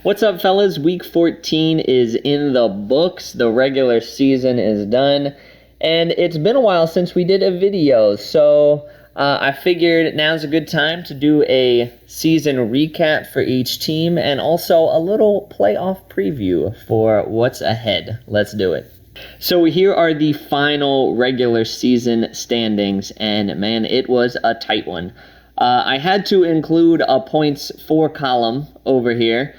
What's up, fellas? Week 14 is in the books. The regular season is done. And it's been a while since we did a video, so I figured now's a good time to do a season recap for each team and also a little playoff preview for what's ahead. Let's do it. So here are the final regular season standings, and man, it was a tight one. I had to include a points for column over here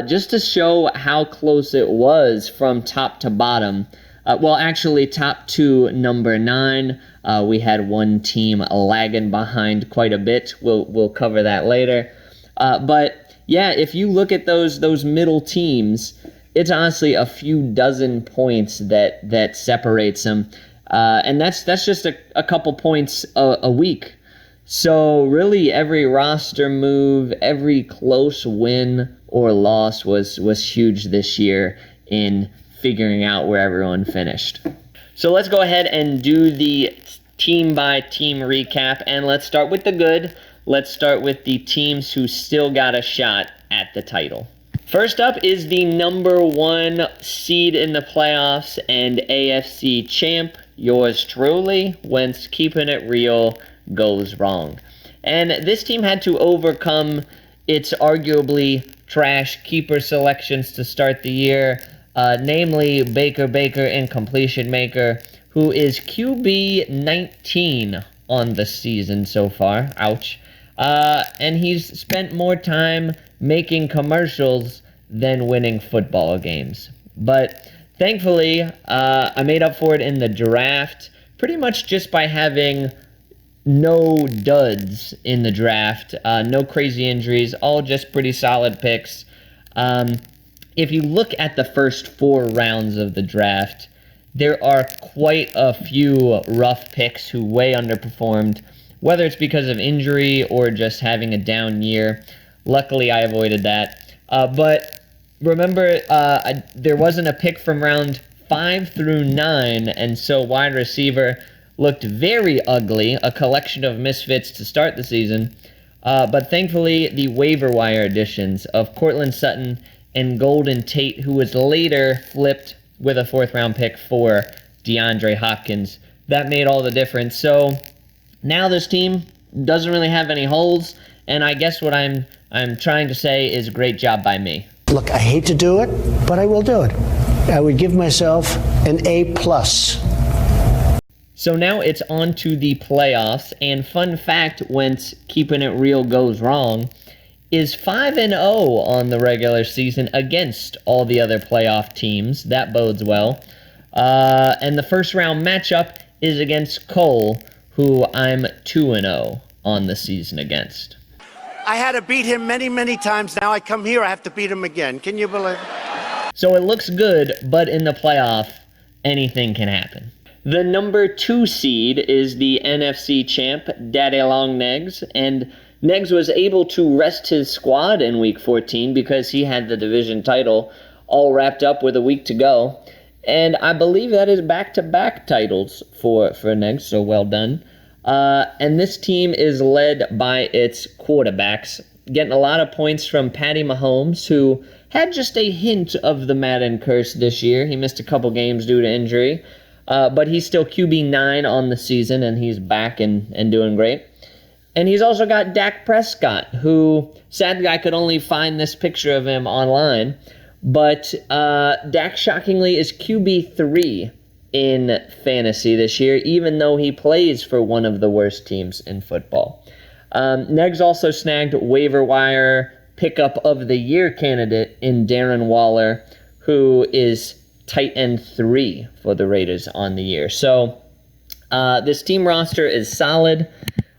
just to show how close it was from top to bottom. Well, actually, top to number 9. We had one team lagging behind quite a bit. We'll cover that later. But yeah, if you look at those middle teams, it's honestly a few dozen points that separates them, and that's just a couple points a week. So really, every roster move, every close win or loss was huge this year in figuring out where everyone finished. So let's go ahead and do the team-by-team recap, and let's start with the good. Let's start with the teams who still got a shot at the title. First up is the number 1 seed in the playoffs and AFC champ, yours truly, whence keeping it real goes wrong. And this team had to overcome its arguably trash keeper selections to start the year, namely Baker and Completion Maker, who is QB 19 on the season so far. Ouch. And he's spent more time making commercials than winning football games. But thankfully, I made up for it in the draft, pretty much just by having no duds in the draft, no crazy injuries, all just pretty solid picks. If you look at the first 4 rounds of the draft, there are quite a few rough picks who way underperformed, whether it's because of injury or just having a down year. Luckily, I avoided that. But remember, there wasn't a pick from round 5 through 9, and so wide receiver looked very ugly, a collection of misfits to start the season. But thankfully, the waiver wire additions of Courtland Sutton and Golden Tate, who was later flipped with a 4th-round pick for DeAndre Hopkins, that made all the difference. So now this team doesn't really have any holes, and I guess what I'm trying to say is great job by me. Look, I hate to do it, but I will do it. I would give myself an A+. So now it's on to the playoffs, and fun fact, whence keeping it real goes wrong, is 5-0 on the regular season against all the other playoff teams. That bodes well. And the first round matchup is against Cole, who I'm 2-0 on the season against. I had to beat him many times. Now I come here, I have to beat him again. Can you believe it? So it looks good, but in the playoff, anything can happen. The number 2 seed is the NFC champ, Daddy Long Negs, and Negs was able to rest his squad in Week 14 because he had the division title all wrapped up with a week to go. And I believe that is back-to-back titles for Negs, so well done. And this team is led by its quarterbacks, getting a lot of points from Patty Mahomes, who had just a hint of the Madden curse this year. He missed a couple games due to injury, but he's still QB 9 on the season, and he's back and doing great. And he's also got Dak Prescott, who, sadly, I could only find this picture of him online, but Dak, shockingly, is QB 3 in fantasy this year, even though he plays for one of the worst teams in football. Negs also snagged waiver wire pickup of the year candidate in Darren Waller, who is tight end 3 for the Raiders on the year. So this team roster is solid,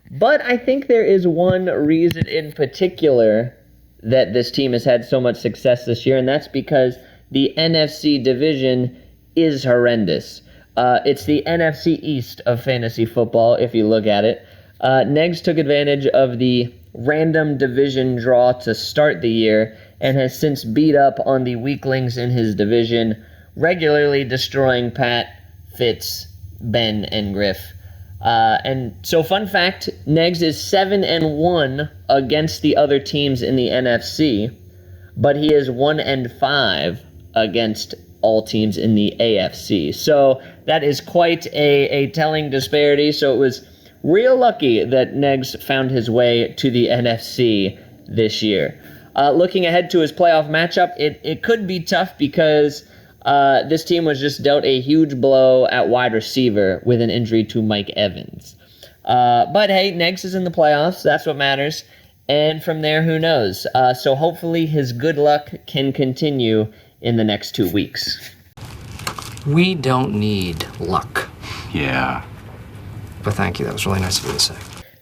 but I think there is one reason in particular that this team has had so much success this year, and that's because the NFC division is horrendous. It's the NFC East of fantasy football, if you look at it. Negs took advantage of the random division draw to start the year and has since beat up on the weaklings in his division, regularly destroying Pat, Fitz, Ben, and Griff. And so, fun fact, Negs is 7-1 against the other teams in the NFC. but he is 1-5 against all teams in the AFC. So that is quite a telling disparity. So it was real lucky that Negs found his way to the NFC this year. Looking ahead to his playoff matchup, it could be tough because this team was just dealt a huge blow at wide receiver with an injury to Mike Evans. But hey, Negs is in the playoffs. That's what matters. And from there, who knows? So hopefully his good luck can continue in the next 2 weeks. We don't need luck. Yeah. But thank you. That was really nice of you to say.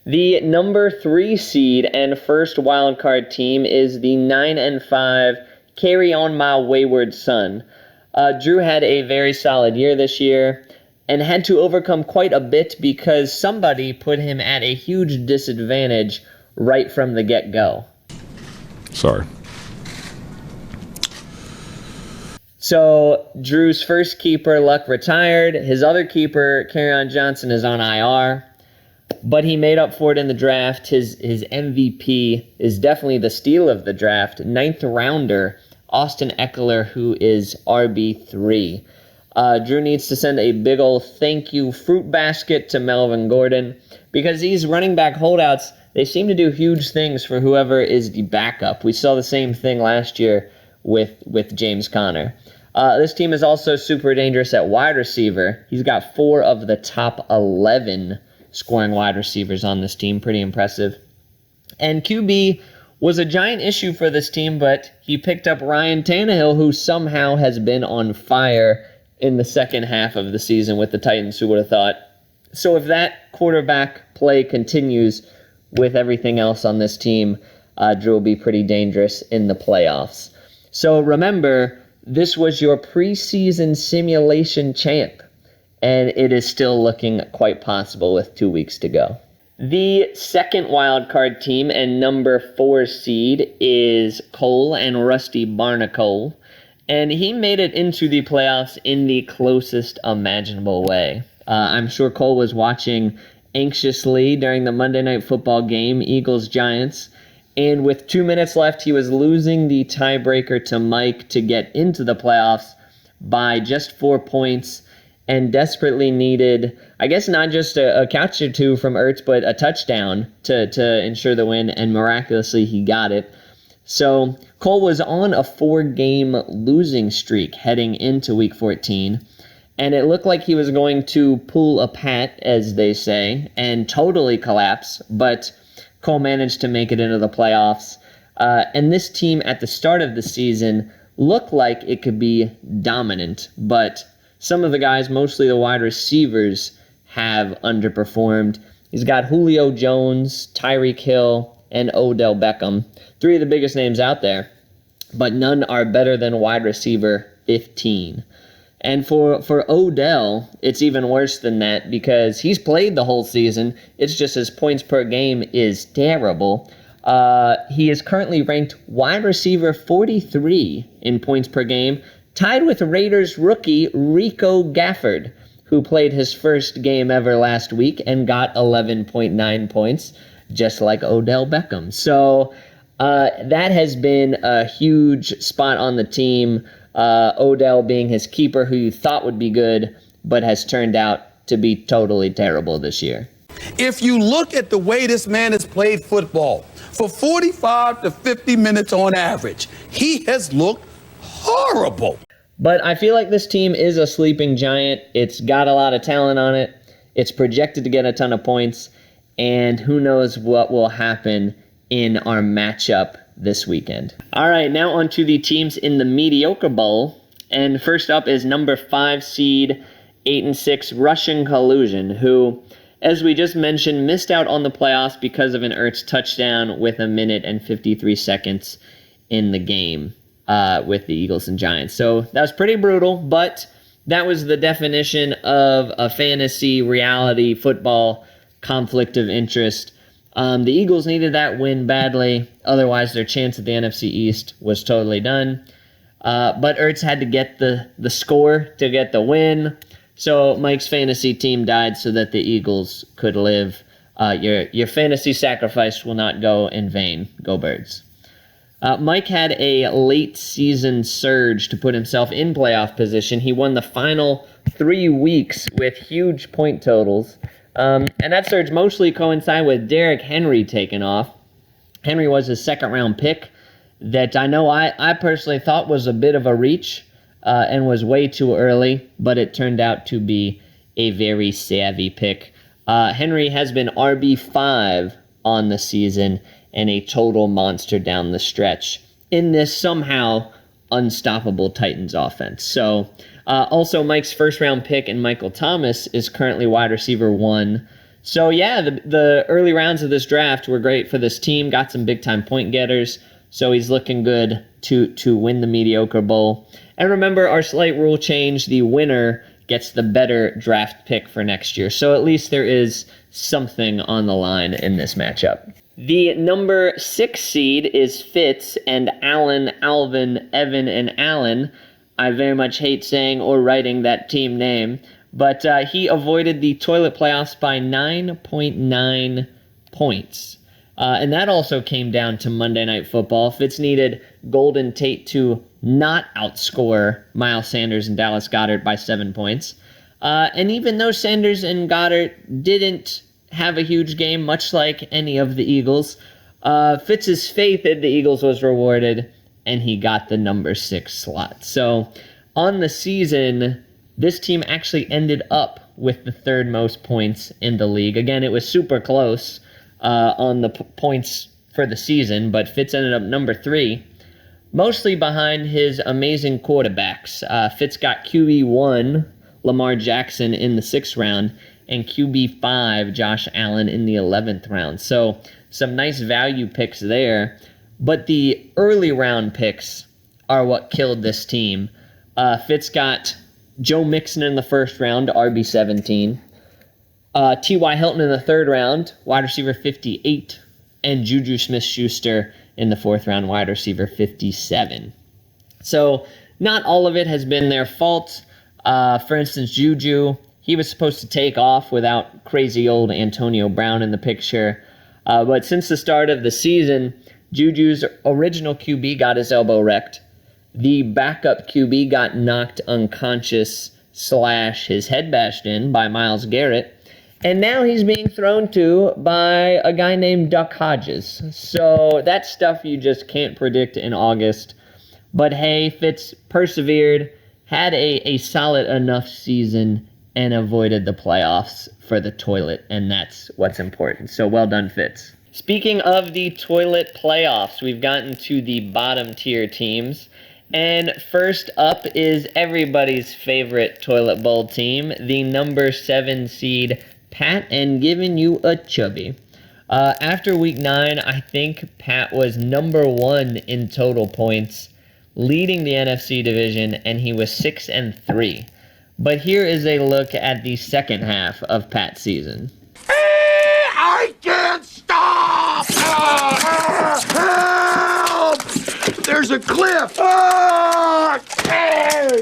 The number 3 seed and first wildcard team is the 9-5 Carry On My Wayward Son. Drew had a very solid year this year and had to overcome quite a bit because somebody put him at a huge disadvantage right from the get-go. Sorry. So, Drew's first keeper, Luck, retired. His other keeper, Kerryon Johnson, is on IR. But he made up for it in the draft. His MVP is definitely the steal of the draft. 9th rounder, Austin Eckler, who is RB3. Drew needs to send a big old thank you fruit basket to Melvin Gordon because these running back holdouts, they seem to do huge things for whoever is the backup. We saw the same thing last year with James Conner. This team is also super dangerous at wide receiver. He's got 4 of the top 11 scoring wide receivers on this team. Pretty impressive. And QB was a giant issue for this team, but he picked up Ryan Tannehill, who somehow has been on fire in the second half of the season with the Titans. Who would have thought? So if that quarterback play continues with everything else on this team, Drew will be pretty dangerous in the playoffs. So remember, this was your preseason simulation champ, and it is still looking quite possible with 2 weeks to go. The second wildcard team and number 4 seed is Cole and Rusty Barnacle, and he made it into the playoffs in the closest imaginable way. I'm sure Cole was watching anxiously during the Monday Night Football game, Eagles-Giants, and with 2 minutes left, he was losing the tiebreaker to Mike to get into the playoffs by just 4 points and desperately needed, I guess, not just a catch or two from Ertz, but a touchdown to ensure the win, and miraculously he got it. So Cole was on a 4-game losing streak heading into Week 14, and it looked like he was going to pull a Pat, as they say, and totally collapse, but Cole managed to make it into the playoffs, and this team at the start of the season looked like it could be dominant, but some of the guys, mostly the wide receivers, have underperformed. He's got Julio Jones, Tyreek Hill, and Odell Beckham, 3 of the biggest names out there, but none are better than wide receiver 15. And for Odell, it's even worse than that because he's played the whole season. It's just his points per game is terrible. He is currently ranked wide receiver 43 in points per game, tied with Raiders rookie Rico Gafford, who played his first game ever last week and got 11.9 points, just like Odell Beckham. So that has been a huge spot on the team. Odell being his keeper, who you thought would be good, but has turned out to be totally terrible this year. If you look at the way this man has played football, for 45 to 50 minutes on average, he has looked horrible. But I feel like this team is a sleeping giant. It's got a lot of talent on it. It's projected to get a ton of points, and who knows what will happen in our matchup this weekend. All right, now on to the teams in the Mediocre Bowl. And first up is number 5 seed, 8-6 Russian Collusion, who, as we just mentioned, missed out on the playoffs because of an Ertz touchdown with 1 minute and 53 seconds in the game with the Eagles and Giants. So that was pretty brutal, but that was the definition of a fantasy reality football conflict of interest. The Eagles needed that win badly. Otherwise, their chance at the NFC East was totally done. But Ertz had to get the score to get the win. So Mike's fantasy team died so that the Eagles could live. Your fantasy sacrifice will not go in vain. Go Birds. Mike had a late season surge to put himself in playoff position. He won the final 3 weeks with huge point totals. And that surge mostly coincided with Derrick Henry taking off. Henry was his second-round pick that I know I personally thought was a bit of a reach and was way too early, but it turned out to be a very savvy pick. Henry has been RB5 on the season and a total monster down the stretch in this somehow unstoppable Titans offense. So, also Mike's first-round pick and Michael Thomas is currently wide receiver 1. So, yeah, the early rounds of this draft were great for this team, got some big-time point getters, so he's looking good to win the Mediocre Bowl. And remember, our slight rule change, the winner gets the better draft pick for next year. So at least there is something on the line in this matchup. The number 6 seed is Fitz and Allen, Alvin, Evan, and Allen. I very much hate saying or writing that team name, but he avoided the toilet playoffs by 9.9 points. And that also came down to Monday Night Football. Fitz needed Golden Tate to not outscore Miles Sanders and Dallas Goedert by 7 points. And even though Sanders and Goddard didn't have a huge game, much like any of the Eagles, Fitz's faith in the Eagles was rewarded, and he got the number 6 slot. So on the season, this team actually ended up with the 3rd most points in the league. Again, it was super close on the points for the season, but Fitz ended up number 3, mostly behind his amazing quarterbacks. Fitz got QB1, Lamar Jackson, in the 6th round, and QB5, Josh Allen, in the 11th round. So some nice value picks there. But the early round picks are what killed this team. Fitz got Joe Mixon in the 1st round, RB17. T.Y. Hilton in the 3rd round, wide receiver 58. And Juju Smith-Schuster in the 4th round, wide receiver 57. So not all of it has been their fault. For instance, Juju, he was supposed to take off without crazy old Antonio Brown in the picture. But since the start of the season, Juju's original QB got his elbow wrecked. The backup QB got knocked unconscious / his head bashed in by Myles Garrett. And now he's being thrown to by a guy named Duck Hodges. So that's stuff you just can't predict in August. But hey, Fitz persevered, had a solid enough season, and avoided the playoffs for the toilet, and that's what's important. So well done, Fitz. Speaking of the toilet playoffs, we've gotten to the bottom tier teams. And first up is everybody's favorite toilet bowl team, the number 7 seed, Pat, and giving you a chubby. After week 9, I think Pat was number 1 in total points, leading the NFC division, and he was 6-3. But here is a look at the second half of Pat's season. I can't stop! Help! There's a cliff!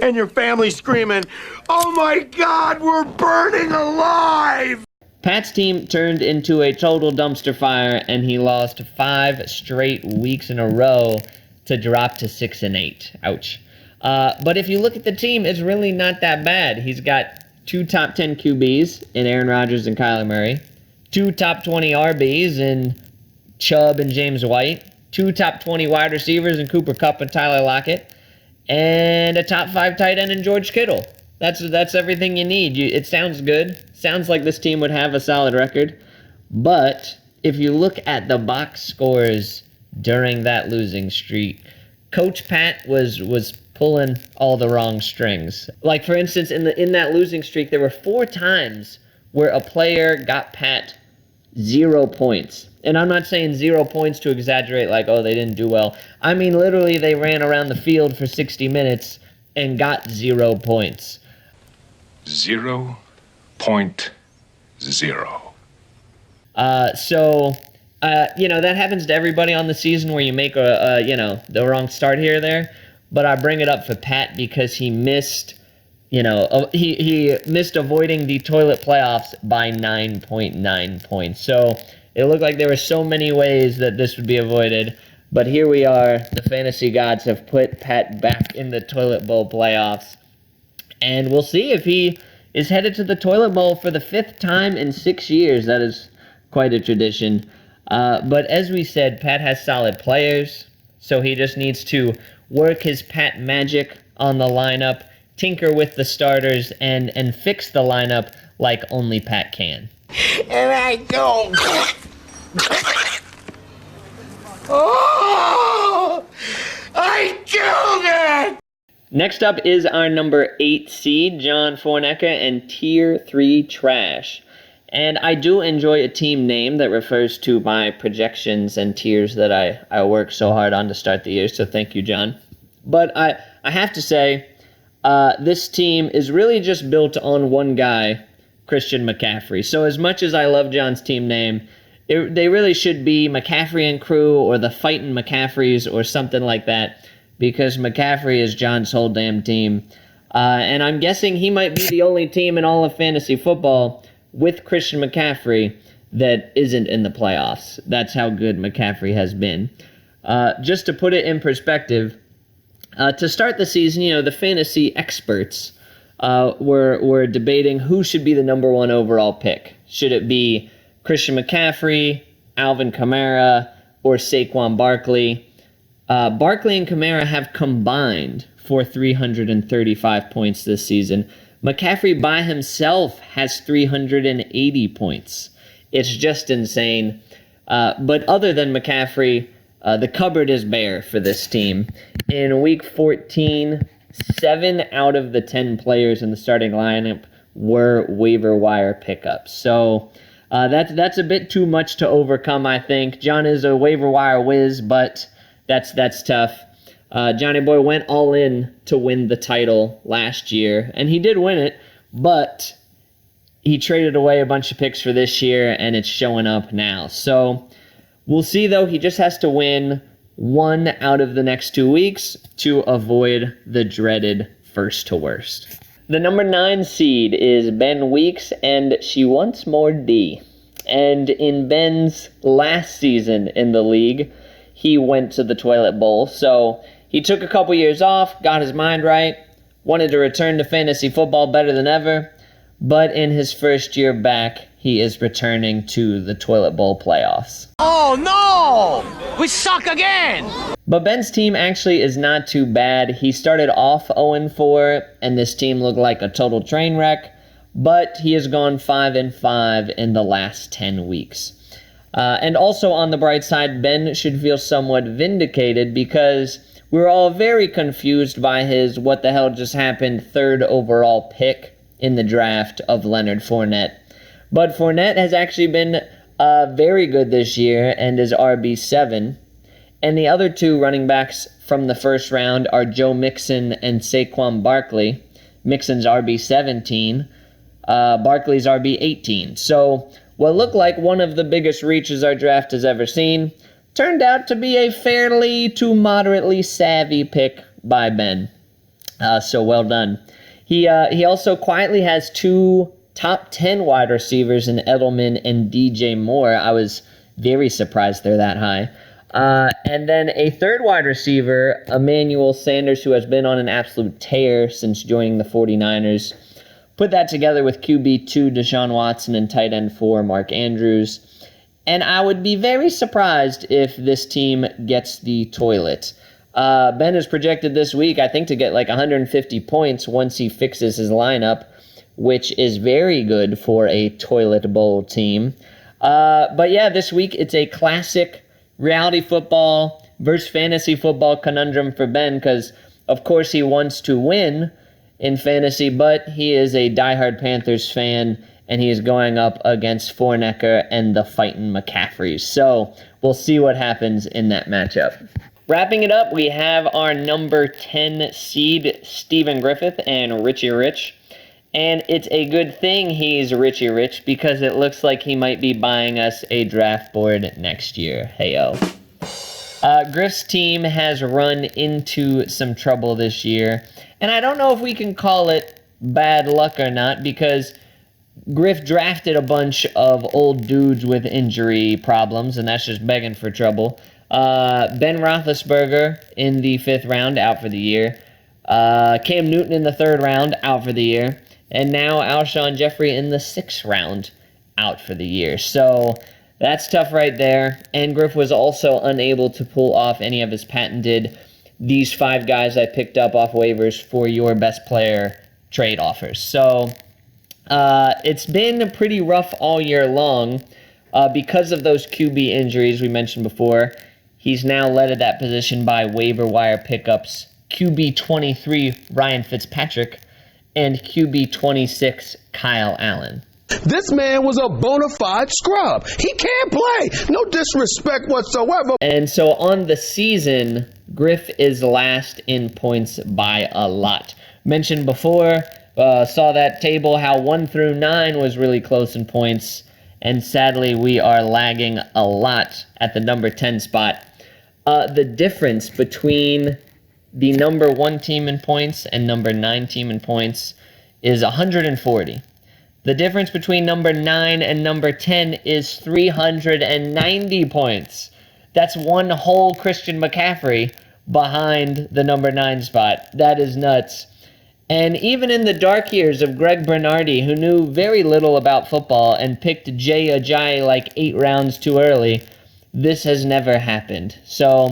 And your family screaming, "Oh my God, we're burning alive!" Pat's team turned into a total dumpster fire, and he lost 5 straight weeks in a row to drop to 6-8. Ouch. But if you look at the team, it's really not that bad. He's got 2 top 10 QBs in Aaron Rodgers and Kyler Murray, 2 top 20 RBs in Chubb and James White, 2 top 20 wide receivers in Cooper Kupp and Tyler Lockett, and a top 5 tight end in George Kittle. That's everything you need. It sounds good. Sounds like this team would have a solid record. But if you look at the box scores during that losing streak, Coach Pat was pulling all the wrong strings. Like, for instance, in that losing streak, there were 4 times where a player got Pat 0 points. And I'm not saying 0 points to exaggerate, like, oh, they didn't do well. I mean, literally, they ran around the field for 60 minutes and got 0 points. 0.0. That happens to everybody on the season where you make the wrong start here or there. But I bring it up for Pat because he missed, he missed avoiding the toilet playoffs by 9.9 points. So it looked like there were so many ways that this would be avoided. But here we are. The fantasy gods have put Pat back in the Toilet Bowl playoffs. And we'll see if he is headed to the Toilet Bowl for the 5th time in 6 years. That is quite a tradition. But as we said, Pat has solid players, so he just needs to work his Pat magic on the lineup, tinker with the starters, and fix the lineup like only Pat can. And I go. Oh, I killed it! Next up is our number 8 seed, John Fornecka, and Tier 3 Trash. And I do enjoy a team name that refers to my projections and tiers that I work so hard on to start the year, so thank you, John. But I have to say, this team is really just built on one guy, Christian McCaffrey. So as much as I love John's team name, they really should be McCaffrey and Crew or the Fightin' McCaffreys or something like that, because McCaffrey is John's whole damn team. And I'm guessing he might be the only team in all of fantasy football with Christian McCaffrey that isn't in the playoffs. That's how good McCaffrey has been. Just to put it in perspective, to start the season, the fantasy experts were debating who should be the number 1 overall pick. Should it be Christian McCaffrey, Alvin Kamara, or Saquon Barkley? Barkley and Kamara have combined for 335 points this season. McCaffrey by himself has 380 points. It's just insane. But other than McCaffrey, the cupboard is bare for this team. In Week 14, 7 out of the 10 players in the starting lineup were waiver wire pickups. So that's a bit too much to overcome, I think. John is a waiver wire whiz, but that's tough. Johnny Boy went all in to win the title last year, and he did win it, but he traded away a bunch of picks for this year, and it's showing up now. So we'll see, though. He just has to win 1 out of the next 2 weeks to avoid the dreaded first to worst. The number 9 seed is Ben Weeks, and she wants more D. And in Ben's last season in the league, he went to the Toilet Bowl, so he took a couple years off, got his mind right, wanted to return to fantasy football better than ever, but in his first year back, he is returning to the Toilet Bowl playoffs. Oh no! We suck again! But Ben's team actually is not too bad. He started off 0-4, and this team looked like a total train wreck, but he has gone 5-5 in the last 10 weeks. And also on the bright side, Ben should feel somewhat vindicated because we were all very confused by his what the hell just happened 3rd overall pick in the draft of Leonard Fournette. But Fournette has actually been very good this year and is RB7. And the other 2 running backs from the first round are Joe Mixon and Saquon Barkley. Mixon's RB17, Barkley's RB18. So what looked like one of the biggest reaches our draft has ever seen turned out to be a fairly to moderately savvy pick by Ben. So well done. He also quietly has 2 top 10 wide receivers in Edelman and DJ Moore. I was very surprised they're that high. And then a 3rd wide receiver, Emmanuel Sanders, who has been on an absolute tear since joining the 49ers. Put that together with QB2 Deshaun Watson and tight end 4 Mark Andrews. And I would be very surprised if this team gets the toilet. Ben is projected this week, I think, to get like 150 points once he fixes his lineup, which is very good for a Toilet Bowl team. But yeah, this week it's a classic reality football versus fantasy football conundrum for Ben because, of course, he wants to win in fantasy, but he is a diehard Panthers fan, and he is going up against Fornecker and the Fightin' McCaffreys. So we'll see what happens in that matchup. Wrapping it up, we have our number 10 seed, Stephen Griffith and Richie Rich. And it's a good thing he's Richie Rich because it looks like he might be buying us a draft board next year. Heyo. Griff's team has run into some trouble this year. And I don't know if we can call it bad luck or not because Griff drafted a bunch of old dudes with injury problems, and that's just begging for trouble. Ben Roethlisberger in the 5th round, out for the year. Cam Newton in the 3rd round, out for the year. And now Alshon Jeffrey in the 6th round, out for the year. So that's tough right there. And Griff was also unable to pull off any of his patented, these 5 guys I picked up off waivers for your best player trade offers. So it's been pretty rough all year long because of those QB injuries we mentioned before. He's now led at that position by waiver wire pickups QB 23 Ryan Fitzpatrick and QB 26 Kyle Allen. This man was a bona fide scrub. He can't play. No disrespect whatsoever. And so on the season, Griff is last in points by a lot. Mentioned before, saw that table how 1 through 9 was really close in points. And sadly, we are lagging a lot at the number 10 spot. The difference between the number 1 team in points and number 9 team in points is 140. The difference between number 9 and number 10 is 390 points. That's one whole Christian McCaffrey behind the number 9 spot. That is nuts. And even in the dark years of Greg Bernardi, who knew very little about football and picked Jay Ajayi like 8 rounds too early, this has never happened. So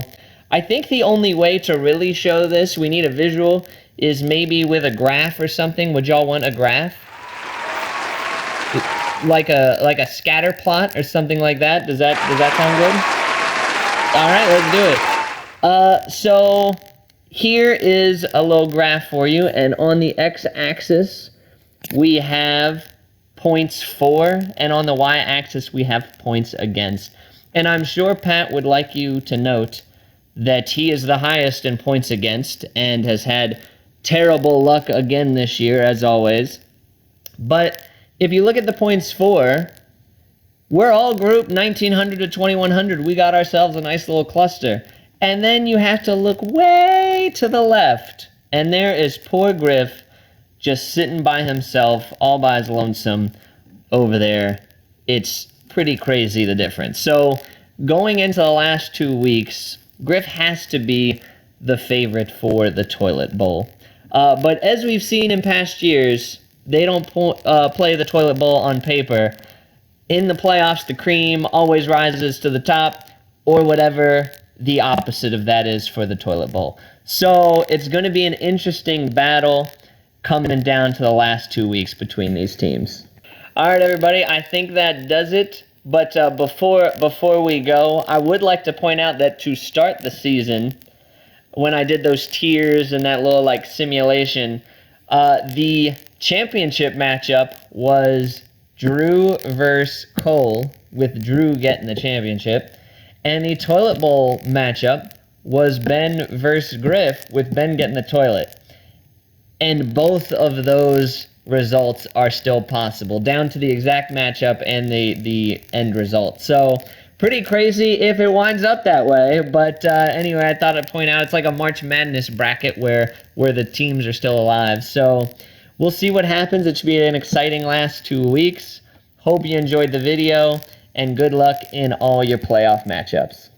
I think the only way to really show this, we need a visual, is maybe with a graph or something. Would y'all want a graph? Like a scatter plot or something like that? Does that sound good? All right, let's do it. So here is a little graph for you, and on the x-axis we have points for, and on the y-axis we have points against. And I'm sure Pat would like you to note that he is the highest in points against and has had terrible luck again this year, as always. But if you look at the points for, we're all grouped 1,900 to 2,100. We got ourselves a nice little cluster. And then you have to look way to the left. And there is poor Griff just sitting by himself, all by his lonesome over there. It's pretty crazy, the difference. So going into the last 2 weeks, Griff has to be the favorite for the toilet bowl. But as we've seen in past years, they don't play the toilet bowl on paper. In the playoffs, the cream always rises to the top, or whatever the opposite of that is for the toilet bowl. So it's going to be an interesting battle coming down to the last 2 weeks between these teams. All right, everybody, I think that does it. But before we go, I would like to point out that to start the season, when I did those tiers and that little simulation, the championship matchup was Drew versus Cole, with Drew getting the championship. And the toilet bowl matchup was Ben versus Griff, with Ben getting the toilet. And both of those results are still possible, down to the exact matchup and the end result. So pretty crazy if it winds up that way. But anyway, I thought I'd point out it's like a March Madness bracket where the teams are still alive. So we'll see what happens. It should be an exciting last 2 weeks. Hope you enjoyed the video, and good luck in all your playoff matchups.